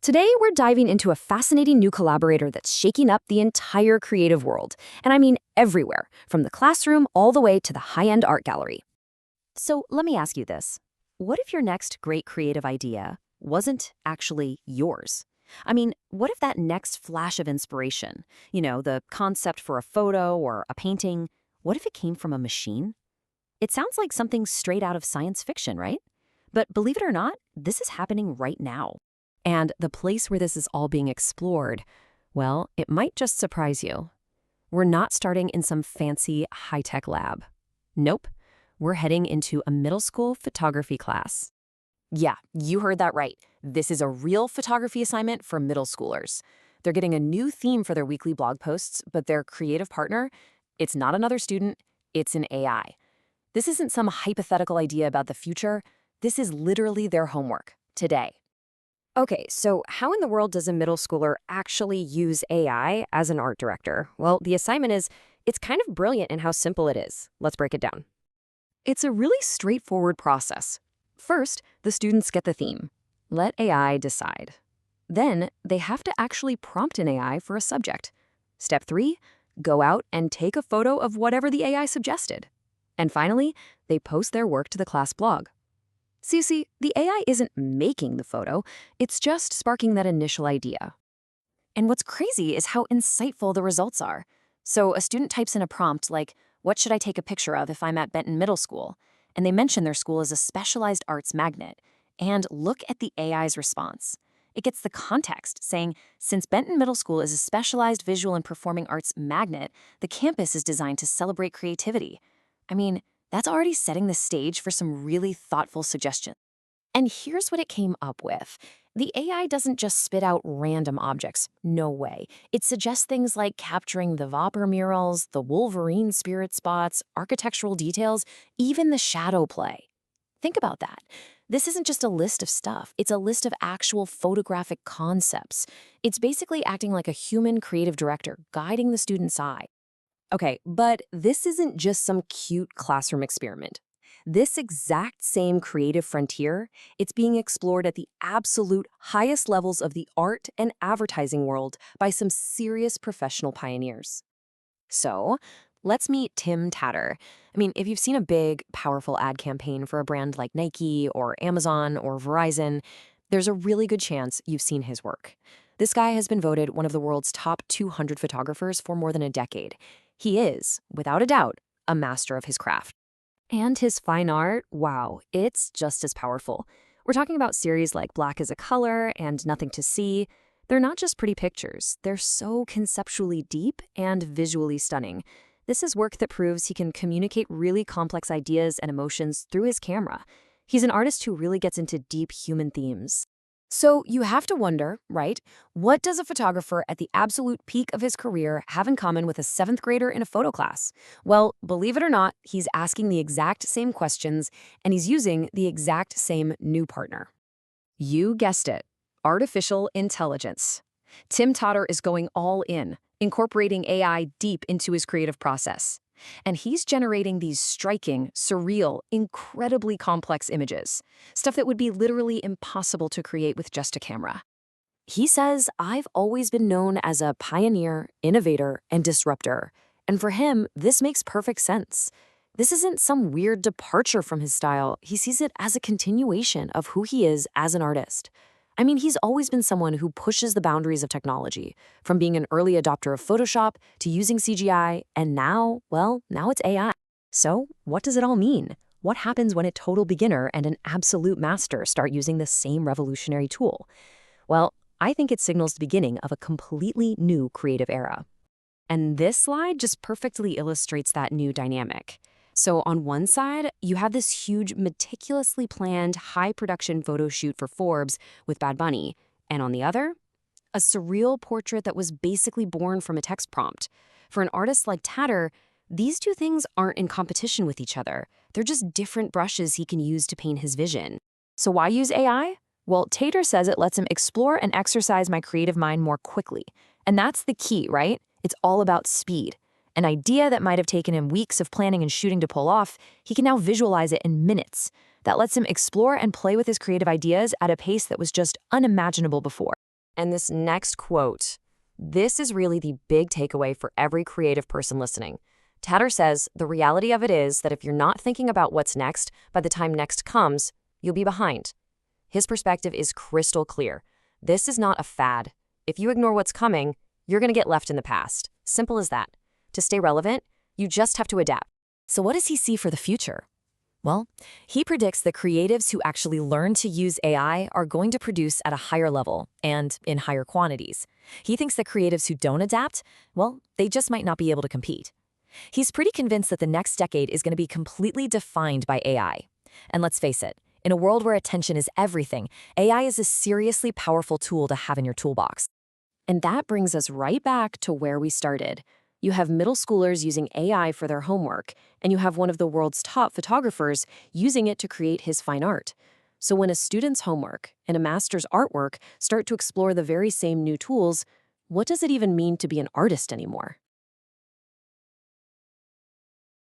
Today, we're diving into a fascinating new collaborator that's shaking up the entire creative world. And I mean everywhere, from the classroom all the way to the high-end art gallery. So let me ask you this. What if your next great creative idea wasn't actually yours? I mean, what if that next flash of inspiration, the concept for a photo or a painting, what if it came from a machine? It sounds like something straight out of science fiction, right? But believe it or not, this is happening right now. And the place where this is all being explored, well, it might just surprise you. We're not starting in some fancy high-tech lab. Nope, we're heading into a middle school photography class. Yeah, you heard that right. This is a real photography assignment for middle schoolers. They're getting a new theme for their weekly blog posts, but their creative partner, it's not another student, it's an AI. This isn't some hypothetical idea about the future. This is literally their homework, today. Okay, so how in the world does a middle schooler actually use AI as an art director? Well, the assignment is, it's kind of brilliant in how simple it is. Let's break it down. It's a really straightforward process. First, the students get the theme. Let AI decide. Then, they have to actually prompt an AI for a subject. Step 3, go out and take a photo of whatever the AI suggested. And finally, they post their work to the class blog. So you see, the AI isn't making the photo, it's just sparking that initial idea. And what's crazy is how insightful the results are. So a student types in a prompt like, what should I take a picture of if I'm at Benton Middle School? And they mention their school as a specialized arts magnet. And look at the AI's response. It gets the context, saying, since Benton Middle School is a specialized visual and performing arts magnet, the campus is designed to celebrate creativity. I mean, that's already setting the stage for some really thoughtful suggestions. And here's what it came up with. The AI doesn't just spit out random objects. No way. It suggests things like capturing the Vopper murals, the Wolverine spirit spots, architectural details, even the shadow play. Think about that. This isn't just a list of stuff. It's a list of actual photographic concepts. It's basically acting like a human creative director, guiding the student's eye. Okay, but this isn't just some cute classroom experiment. This exact same creative frontier, it's being explored at the absolute highest levels of the art and advertising world by some serious professional pioneers. So, let's meet Tim Tatter. I mean, if you've seen a big, powerful ad campaign for a brand like Nike or Amazon or Verizon, there's a really good chance you've seen his work. This guy has been voted one of the world's top 200 photographers for more than a decade. He is, without a doubt, a master of his craft. And his fine art, wow, it's just as powerful. We're talking about series like Black is a Color and Nothing to See. They're not just pretty pictures. They're so conceptually deep and visually stunning. This is work that proves he can communicate really complex ideas and emotions through his camera. He's an artist who really gets into deep human themes. So you have to wonder, right? What does a photographer at the absolute peak of his career have in common with a 7th grader in a photo class? Well, believe it or not, he's asking the exact same questions, and he's using the exact same new partner. You guessed it, artificial intelligence. Tim Tatter is going all in, incorporating AI deep into his creative process. And he's generating these striking, surreal, incredibly complex images, stuff that would be literally impossible to create with just a camera. He says, I've always been known as a pioneer, innovator, and disruptor. And for him, this makes perfect sense. This isn't some weird departure from his style. He sees it as a continuation of who he is as an artist. I mean, he's always been someone who pushes the boundaries of technology, from being an early adopter of Photoshop to using CGI, and now it's AI. So, what does it all mean? What happens when a total beginner and an absolute master start using the same revolutionary tool? Well, I think it signals the beginning of a completely new creative era. And this slide just perfectly illustrates that new dynamic. So on one side, you have this huge, meticulously planned, high-production photo shoot for Forbes with Bad Bunny. And on the other, a surreal portrait that was basically born from a text prompt. For an artist like Tatter, these two things aren't in competition with each other. They're just different brushes he can use to paint his vision. So why use AI? Well, Tater says it lets him explore and exercise my creative mind more quickly. And that's the key, right? It's all about speed. An idea that might have taken him weeks of planning and shooting to pull off, he can now visualize it in minutes. That lets him explore and play with his creative ideas at a pace that was just unimaginable before. And this next quote, this is really the big takeaway for every creative person listening. Tatter says, the reality of it is that if you're not thinking about what's next, by the time next comes, you'll be behind. His perspective is crystal clear. This is not a fad. If you ignore what's coming, you're going to get left in the past. Simple as that. To stay relevant, you just have to adapt. So what does he see for the future? Well, he predicts that creatives who actually learn to use AI are going to produce at a higher level and in higher quantities. He thinks that creatives who don't adapt, well, they just might not be able to compete. He's pretty convinced that the next decade is going to be completely defined by AI. And let's face it, in a world where attention is everything, AI is a seriously powerful tool to have in your toolbox. And that brings us right back to where we started. You have middle schoolers using AI for their homework, and you have one of the world's top photographers using it to create his fine art. So when a student's homework and a master's artwork start to explore the very same new tools, what does it even mean to be an artist anymore?